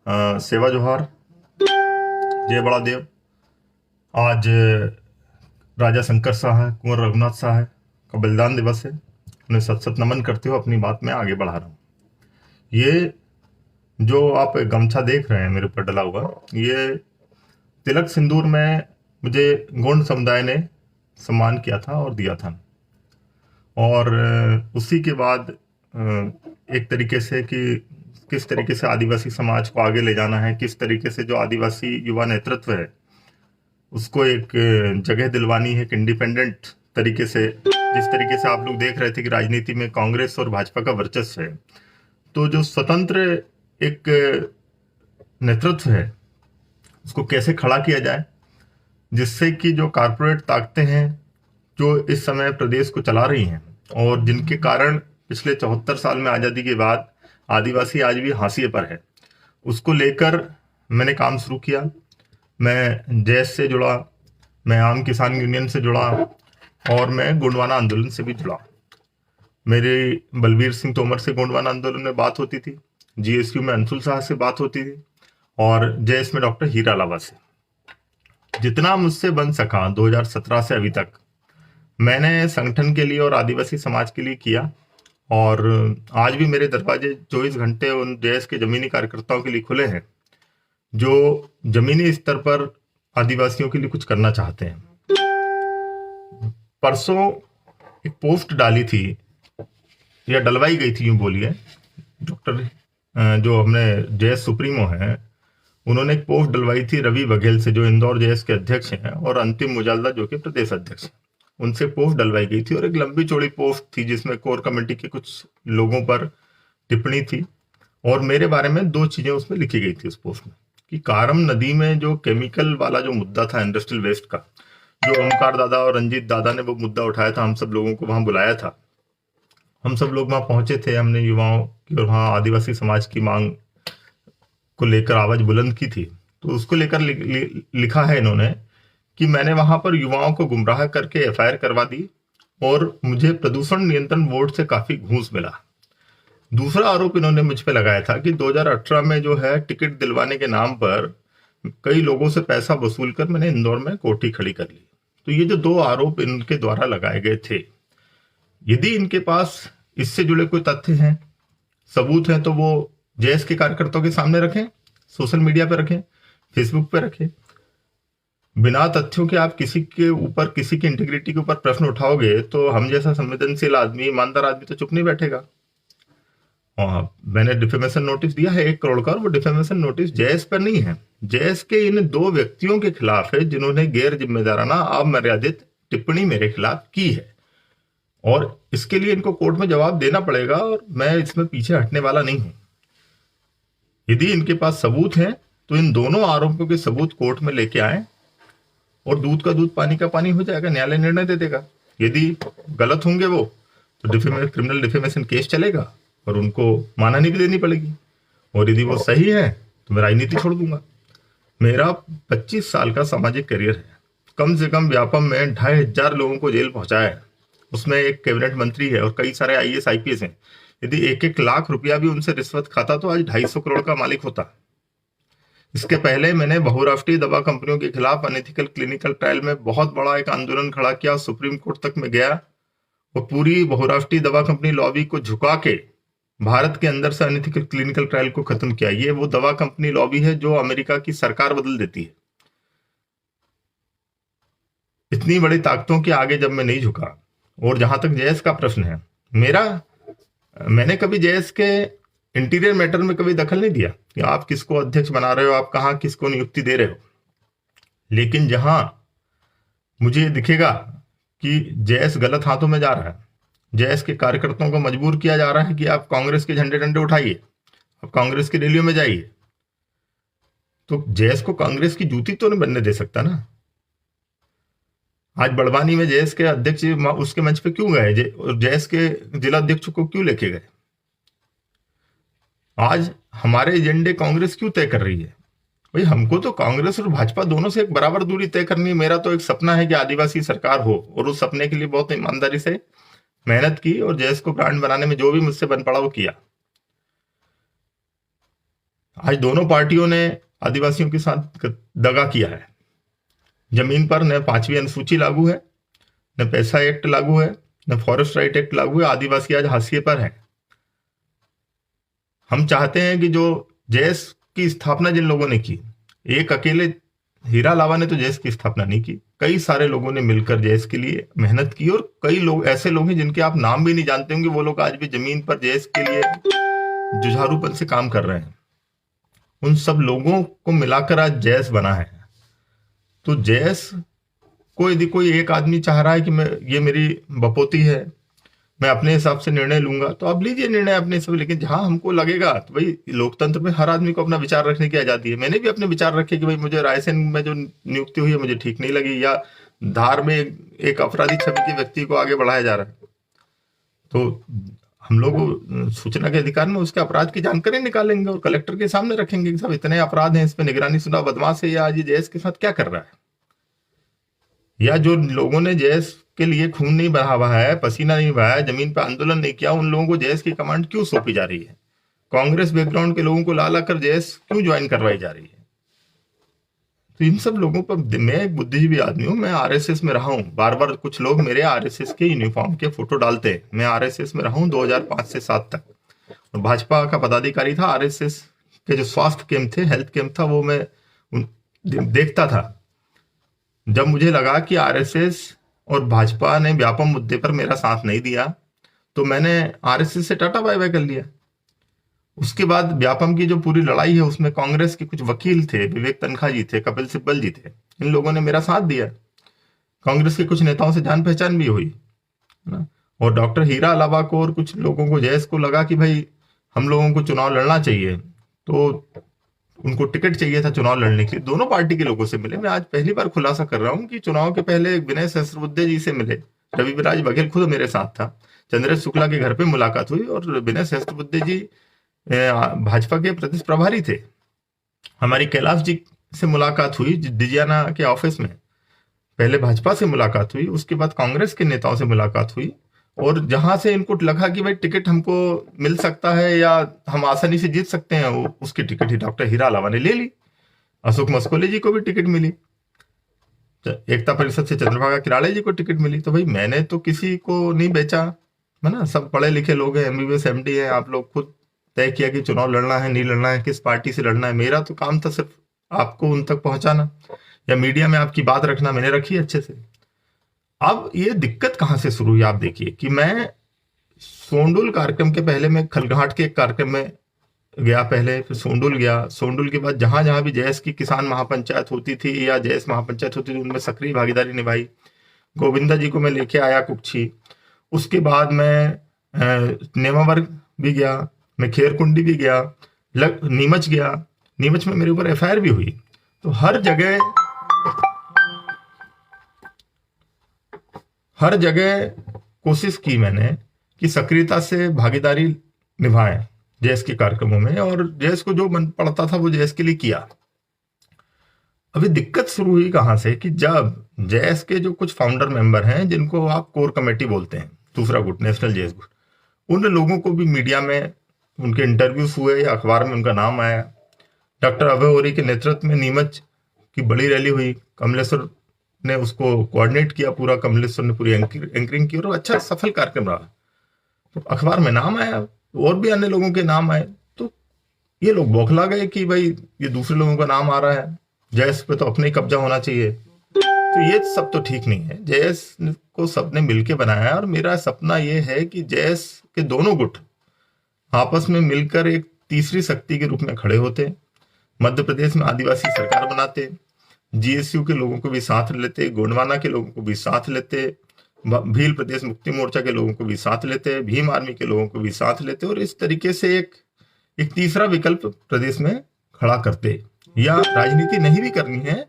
सेवा जोहार, जय बड़ा देव। आज राजा शंकर साहब, कुंवर रघुनाथ साहब का बलिदान दिवस है। उन्हें सत सत नमन करते हुए अपनी बात में आगे बढ़ा रहा हूँ। ये जो आप गमछा देख रहे हैं मेरे ऊपर डला हुआ, ये तिलक सिंदूर में मुझे गोंड समुदाय ने सम्मान किया था और दिया था। और उसी के बाद एक तरीके से कि किस तरीके से आदिवासी समाज को आगे ले जाना है, किस तरीके से जो आदिवासी युवा नेतृत्व है उसको एक जगह दिलवानी है, एक इंडिपेंडेंट तरीके से। जिस तरीके से आप लोग देख रहे थे कि राजनीति में कांग्रेस और भाजपा का वर्चस्व है, तो जो स्वतंत्र एक नेतृत्व है उसको कैसे खड़ा किया जाए, जिससे कि जो कारपोरेट ताकतें हैं जो इस समय प्रदेश को चला रही हैं और जिनके कारण पिछले 74 साल में आज़ादी के बाद आदिवासी आज भी हाशिए पर है, उसको लेकर मैंने काम शुरू किया। मैं जैस से जुड़ा, मैं आम किसान यूनियन से जुड़ा और मैं गोंडवाना आंदोलन से भी जुड़ा। मेरी बलबीर सिंह तोमर से गोंडवाना आंदोलन में बात होती थी, जीएसयू में अंशुल साह से बात होती थी और जैस में डॉक्टर हीरा लावा से। जितना मुझसे बन सका 2017 से अभी तक मैंने संगठन के लिए और आदिवासी समाज के लिए किया। और आज भी मेरे दरवाजे 24 घंटे उन जैस के जमीनी कार्यकर्ताओं के लिए खुले हैं जो जमीनी स्तर पर आदिवासियों के लिए कुछ करना चाहते हैं। परसों एक पोस्ट डाली थी या डलवाई गई थी, यूं बोलिए, डॉक्टर जो हमने जैस सुप्रीमो हैं उन्होंने एक पोस्ट डलवाई थी रवि बघेल से, जो इंदौर जैस के अध्यक्ष हैं, और अंतिम मुजालदा जो कि प्रदेश अध्यक्ष हैं, उनसे पोस्ट डलवाई गई थी। और एक लंबी चौड़ी पोस्ट थी जिसमें कोर कमेटी के कुछ लोगों पर टिप्पणी थी और मेरे बारे में 2 चीजें उसमें लिखी गई थी उस पोस्ट में, कि कारम नदी में जो केमिकल वाला जो मुद्दा था इंडस्ट्रियल वेस्ट का, जो ओमकार दादा और रंजीत दादा ने वो मुद्दा उठाया था, हम सब लोगों को वहां बुलाया था, हम सब लोग वहां पहुंचे थे, हमने युवाओं की और वहां आदिवासी समाज की मांग को लेकर आवाज बुलंद की थी। तो उसको लेकर लिखा है इन्होंने कि मैंने वहां पर युवाओं को गुमराह करके एफआईआर करवा दी और मुझे प्रदूषण नियंत्रण बोर्ड से काफी घूस मिला। दूसरा आरोप इन्होंने मुझ पे लगाया था कि 2018 में जो है टिकट दिलवाने के नाम पर कई लोगों से पैसा वसूल कर मैंने इंदौर में कोठी खड़ी कर ली। तो ये जो 2 आरोप इनके द्वारा लगाए गए थे, यदि इनके पास इससे जुड़े कोई तथ्य हैं, सबूत हैं, तो वो जैस के कार्यकर्ताओं के सामने रखें, सोशल मीडिया पे रखें, फेसबुक पे रखें। बिना तथ्यों के आप किसी के ऊपर, किसी की इंटीग्रिटी के ऊपर प्रश्न उठाओगे तो हम जैसा संवेदनशील आदमी, ईमानदार आदमी तो चुप नहीं बैठेगा। और मैंने डिफेमेशन नोटिस दिया है 1 करोड़ का, और वो डिफेमेशन नोटिस जैस पर नहीं है, जैस के इन 2 व्यक्तियों के खिलाफ है जिन्होंने गैर जिम्मेदाराना अमर्यादित टिप्पणी मेरे खिलाफ की है और इसके लिए इनको कोर्ट में जवाब देना पड़ेगा और मैं इसमें पीछे हटने वाला नहीं हूं। यदि इनके पास सबूत हैं तो इन दोनों आरोपों के सबूत कोर्ट में लेके आए और दूध का दूध पानी का पानी हो जाएगा, न्यायालय निर्णय दे देगा। यदि गलत होंगे वो तो क्रिमिनल डिफेमेशन केस चलेगा और उनको मानहानि भी देनी पड़ेगी, और यदि वो सही है तो मैं राजनीति छोड़ दूंगा। मेरा 25 साल का सामाजिक करियर है, कम से कम व्यापम में 2500 लोगों को जेल पहुंचाया है, उसमें एक कैबिनेट मंत्री है और कई सारे आईएएस आईपीएस हैं। यदि 1-1 लाख रुपया भी उनसे रिश्वत खाता तो आज 250 करोड़ का मालिक होता। इसके पहले मैंने बहुराष्ट्रीय दवा कंपनियों के खिलाफ अनएथिकल क्लिनिकल ट्रायल में बहुत बड़ा एक आंदोलन खड़ा किया, सुप्रीम कोर्ट तक में गया और पूरी बहुराष्ट्रीय दवा कंपनी लॉबी को झुका के भारत के अंदर से अनएथिकल क्लिनिकल ट्रायल को खत्म किया। ये वो दवा कंपनी लॉबी है जो अमेरिका की सरकार बदल देती है। इतनी बड़ी ताकतों के आगे जब मैं नहीं झुका, और जहां तक जैस का प्रश्न है, मैंने कभी जैस के इंटीरियर मैटर में कभी दखल नहीं दिया कि आप किसको अध्यक्ष बना रहे हो, आप कहां किसको नियुक्ति दे रहे हो। लेकिन जहां मुझे दिखेगा कि जैस गलत हाथों में जा रहा है, जैस के कार्यकर्ताओं को मजबूर किया जा रहा है कि आप कांग्रेस के झंडे डंडे उठाइए, आप कांग्रेस की रैलियों में जाइए, तो जैस को कांग्रेस की जूती तो नहीं बनने दे सकता ना। आज बड़वानी में जैस के अध्यक्ष उसके मंच पे क्यों गए और जैस के जिला अध्यक्ष को क्यों लेके गए? आज हमारे एजेंडे कांग्रेस क्यों तय कर रही है? भाई हमको तो कांग्रेस और भाजपा दोनों से एक बराबर दूरी तय करनी है। मेरा तो एक सपना है कि आदिवासी सरकार हो और उस सपने के लिए बहुत ईमानदारी से मेहनत की और जैस को ब्रांड बनाने में जो भी मुझसे बन पड़ा वो किया। आज दोनों पार्टियों ने आदिवासियों के साथ दगा किया है। जमीन पर न 5वीं अनुसूची लागू है, न पैसा एक्ट लागू है, न फॉरेस्ट राइट एक्ट लागू है। आदिवासी आज हाशिए पर है। हम चाहते हैं कि जो जैस की स्थापना जिन लोगों ने की, एक अकेले हीरा लावा ने तो जैस की स्थापना नहीं की, कई सारे लोगों ने मिलकर जैस के लिए मेहनत की, और कई लोग ऐसे लोग हैं जिनके आप नाम भी नहीं जानते होंगे, वो लोग आज भी जमीन पर जैस के लिए जुझारूपन से काम कर रहे हैं। उन सब लोगों को मिलाकर आज जैस बना है। तो जैस को यदि कोई एक आदमी चाह रहा है कि ये मेरी बपोती है, मैं अपने हिसाब से निर्णय लूंगा, तो आप लीजिए निर्णय अपने हिसाब से। लेकिन जहां हमको लगेगा, तो भाई लोकतंत्र में हर आदमी को अपना विचार रखने की आजादी है। मैंने भी अपने विचार रखे कि भाई मुझे रायसेन में जो नियुक्ति हुई है मुझे ठीक नहीं लगी, या धार में एक अपराधी छवि के व्यक्ति को आगे बढ़ाया जा रहा है, तो हम लोग सूचना के अधिकार में उसके अपराध की जानकारी निकालेंगे और कलेक्टर के सामने रखेंगे कि साहब इतने अपराध हैं, इस पर निगरानी शुदा बदमाश है, या आज जैस के साथ क्या कर रहा है। या जो लोगों ने जैस के लिए खून नहीं बहावा है, पसीना नहीं बहाया, जमीन पर आंदोलन नहीं किया, उन लोगों को जैस की कमांड क्यों सौंपी जा रही है। कांग्रेस बैकग्राउंड के लोगों को ला ला कर जैस क्यों ज्वाइन करवाई जा रही है। तो इन सब लोगों पर, मैं एक बुद्धिजीवी आदमी हूं, मैं आरएसएस में रहा हूं। बार बार कुछ लोग मेरे आरएसएस के यूनिफॉर्म के फोटो डालते हैं। मैं आरएसएस में रहा हूं 2005 से 7 तक, और भाजपा का पदाधिकारी था। आरएसएस के जो स्वास्थ्य कैंप थे, हेल्थ कैंप था, वो मैं देखता था। जब मुझे लगा कि आरएसएस और भाजपा ने व्यापम मुद्दे पर मेरा साथ नहीं दिया, तो मैंने आरएसएस से टाटा बाय बाय कर लिया। उसके बाद व्यापम की जो पूरी लड़ाई है, उसमें कांग्रेस के कुछ वकील थे, विवेक तनखा जी थे, कपिल सिब्बल जी थे, इन लोगों ने मेरा साथ दिया। कांग्रेस के कुछ नेताओं से जान पहचान भी हुई, है ना। और डॉक्टर हीरा अलावा को और कुछ लोगों को, जैस को लगा कि भाई हम लोगों को चुनाव लड़ना चाहिए, तो उनको टिकट चाहिए था चुनाव लड़ने के लिए। दोनों पार्टी के लोगों से मिले। मैं आज पहली बार खुलासा कर रहा हूं कि चुनाव के पहले विनय सहस्त्रबुद्धे जी से मिले, रविराज बघेल खुद मेरे साथ था, चंद्रेश शुक्ला के घर पे मुलाकात हुई, और विनय सहस्त्रबुद्धे जी भाजपा के प्रदेश प्रभारी थे। हमारी कैलाश जी से मुलाकात हुई डिजियाना के ऑफिस में। पहले भाजपा से मुलाकात हुई, उसके बाद कांग्रेस के नेताओं से मुलाकात हुई, और जहां से इनको लगा कि भाई टिकट हमको मिल सकता है या हम आसानी से जीत सकते हैं, वो उसकी टिकट ही डॉक्टर हीरा अलावा ने ले ली। अशोक मस्कोले जी को भी टिकट मिली, एकता परिषद से चंद्रभागा किराड़े जी को टिकट मिली। तो भाई मैंने तो किसी को नहीं बेचा, है ना। सब पढ़े लिखे लोग हैं, एमबीबीएस एमडी है। आप लोग खुद तय किया कि चुनाव लड़ना है नहीं लड़ना है, किस पार्टी से लड़ना है। मेरा तो काम था सिर्फ आपको उन तक पहुंचाना या मीडिया में आपकी बात रखना। मैंने रखी अच्छे से। अब ये दिक्कत कहां से शुरू हुई, आप देखिए कि मैं सोंडुल कार्यक्रम के पहले मैं खलघाट के एक कार्यक्रम में गया, पहले फिर सोंडुल गया। सोंडुल के बाद जहां जहां भी जैस की किसान महापंचायत होती थी या जैस महापंचायत होती थी, उनमें सक्रिय भागीदारी निभाई। गोविंदा जी को मैं लेके आया कुक्षी। उसके बाद मैं नेमावर भी गया, मैं खेरकुंडी भी गया, नीमच गया। नीमच में मेरे ऊपर एफआईआर भी हुई। तो हर जगह कोशिश की मैंने कि सक्रियता से भागीदारी निभाएं जैस के कार्यक्रमों में, और जैस को जो मन पड़ता था वो जैस के लिए किया। अभी दिक्कत शुरू हुई कहां से कि जब जैस के जो कुछ फाउंडर मेंबर हैं, जिनको आप कोर कमेटी बोलते हैं, दूसरा गुट, नेशनल जैस गुट, उन लोगों को भी मीडिया में उनके इंटरव्यूज हुए या अखबार में उनका नाम आया। डॉक्टर अभय ओरी के नेतृत्व में नीमच की बड़ी रैली हुई, कमलेश्वर ने उसको कोऑर्डिनेट किया, पूरा कमलेश्वर ने पूरी एंकरिंग की, और अच्छा सफल कार्यक्रम रहा। तो अखबार में नाम आया, और भी अन्य लोगों के नाम आए। तो ये लोग बौखला गए कि भाई ये दूसरे लोगों का नाम आ रहा है, जैस पे तो अपने ही कब्जा होना चाहिए। तो ये सब तो ठीक नहीं है। जैस को सबने मिलके बनाया, और मेरा सपना ये है कि जैस के दोनों गुट आपस में मिलकर एक तीसरी शक्ति के रूप में खड़े होते, मध्य प्रदेश में आदिवासी सरकार बनाते, जीएसयू के लोगों को भी साथ लेते, गोंडवाना के लोगों को भी साथ लेते, भील प्रदेश मुक्ति मोर्चा के लोगों को भी साथ लेते, भीम आर्मी के लोगों को भी साथ लेते, और इस तरीके से एक तीसरा विकल्प प्रदेश में खड़ा करते। या राजनीति नहीं भी करनी है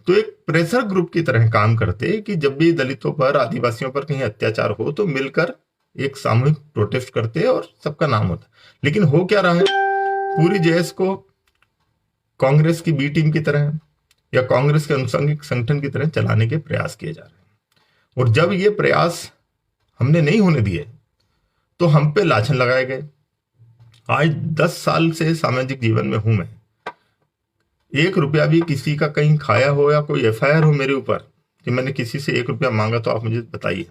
तो एक प्रेशर ग्रुप की तरह काम करते कि जब भी दलितों पर, आदिवासियों पर कहीं अत्याचार हो तो मिलकर एक सामूहिक प्रोटेस्ट करते और सबका नाम होता। लेकिन हो क्या रहा है, पूरी जैस को कांग्रेस की बी टीम की तरह या कांग्रेस के अनुषंगिक संगठन की तरह चलाने के प्रयास किए जा रहे हैं। और जब ये प्रयास हमने नहीं होने दिए तो हम पे लाछन लगाए गए। आज 10 साल से सामाजिक जीवन में हूं मैं। 1 रुपया भी किसी का कहीं खाया हो या कोई एफआईआर हो मेरे ऊपर कि मैंने किसी से 1 रुपया मांगा, तो आप मुझे बताइए।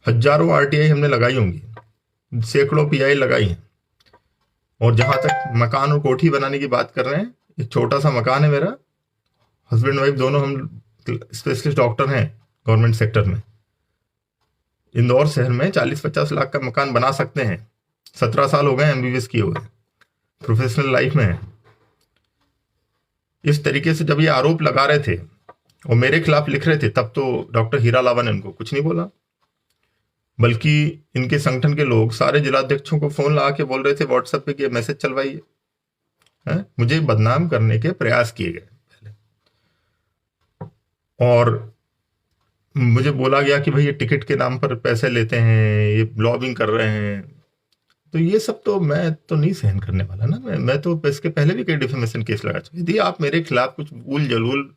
हजारों आरटीआई हमने लगाई होंगी, सैकड़ों पीआई लगाई हैं। और जहां तक मकान और कोठी बनाने की बात कर रहे हैं, एक छोटा सा मकान है मेरा, हस्बैंड वाइफ दोनों हम स्पेशलिस्ट डॉक्टर हैं गवर्नमेंट सेक्टर में। इंदौर शहर में 40-50 लाख का मकान बना सकते हैं। 17 साल हो गए एमबीबीएस किए हुए, प्रोफेशनल लाइफ में है। इस तरीके से जब ये आरोप लगा रहे थे और मेरे खिलाफ लिख रहे थे, तब तो डॉक्टर हीरा लावा ने उनको कुछ नहीं बोला, बल्कि इनके संगठन के लोग सारे जिलाध्यक्षों को फोन लगा के बोल रहे थे व्हाट्सएप पे कि मैसेज चलवाइए। मुझे बदनाम करने के प्रयास किए गए पहले, और मुझे बोला गया कि भाई ये टिकट के नाम पर पैसे लेते हैं, ये लॉबिंग कर रहे हैं। तो ये सब तो मैं तो नहीं सहन करने वाला ना। मैं तो इसके पहले भी कई डिफेमेशन केस लगा चुका। यदि आप मेरे खिलाफ कुछ उल जलूल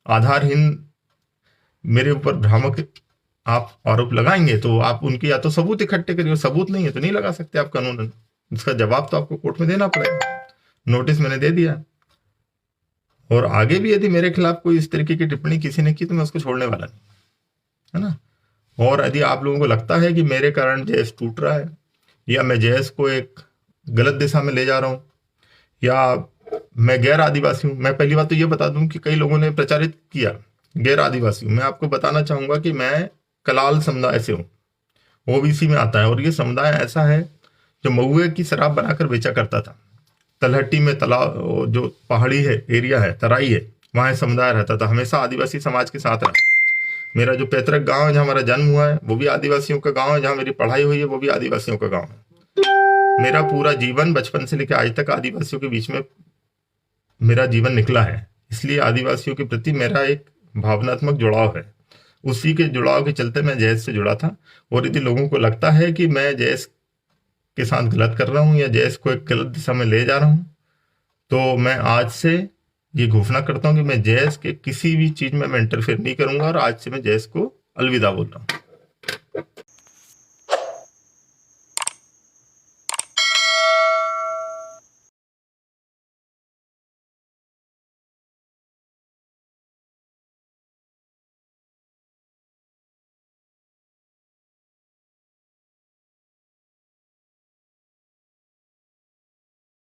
आधारहीन मेरे ऊपर भ्रामक आप आरोप लगाएंगे, तो आप उनके या तो सबूत इकट्ठे करिए, सबूत नहीं है तो नहीं लगा सकते आप कानूनन। इसका जवाब तो आपको कोर्ट में देना पड़ेगा। नोटिस मैंने दे दिया, और आगे भी यदि मेरे खिलाफ कोई इस तरीके की टिप्पणी किसी ने की तो मैं उसको छोड़ने वाला नहीं, है ना। और यदि आप लोगों को लगता है कि मेरे कारण जेएस टूट रहा है, या मैं जेएस को एक गलत दिशा में ले जा रहा हूं, या मैं गैर आदिवासी हूं। मैं पहली बात तो ये बता दूं कि कई लोगों ने प्रचारित किया गैर आदिवासी हूं। मैं आपको बताना चाहूंगा कि मैं कलाल समुदाय से हूं, ओबीसी में आता है। और ये समुदाय ऐसा है जो महुए की शराब बनाकर बेचा करता था। तलहट्टी में तालाब, जो पहाड़ी है एरिया है, तराई है, वहां समुदाय रहता था, हमेशा आदिवासी समाज के साथ रहा। मेरा जो पैतृक गांव है, जहां हमारा जन्म हुआ है, वो भी आदिवासियों का गांव है। जहां मेरी पढ़ाई हुई है, वो भी आदिवासियों का गांव है। मेरा पूरा जीवन बचपन से लेकर आज तक आदिवासियों के बीच में मेरा जीवन निकला है। इसलिए आदिवासियों के प्रति मेरा एक भावनात्मक जुड़ाव है। उसी के जुड़ाव के चलते मैं जैस से जुड़ा था। और यदि लोगों को लगता है कि मैं जैस के साथ गलत कर रहा हूं या जैस को एक गलत दिशा में ले जा रहा हूं, तो मैं आज से ये घोषणा करता हूं कि मैं जैस के किसी भी चीज में मैं इंटरफेयर नहीं करूंगा, और आज से मैं जैस को अलविदा बोल रहा हूं।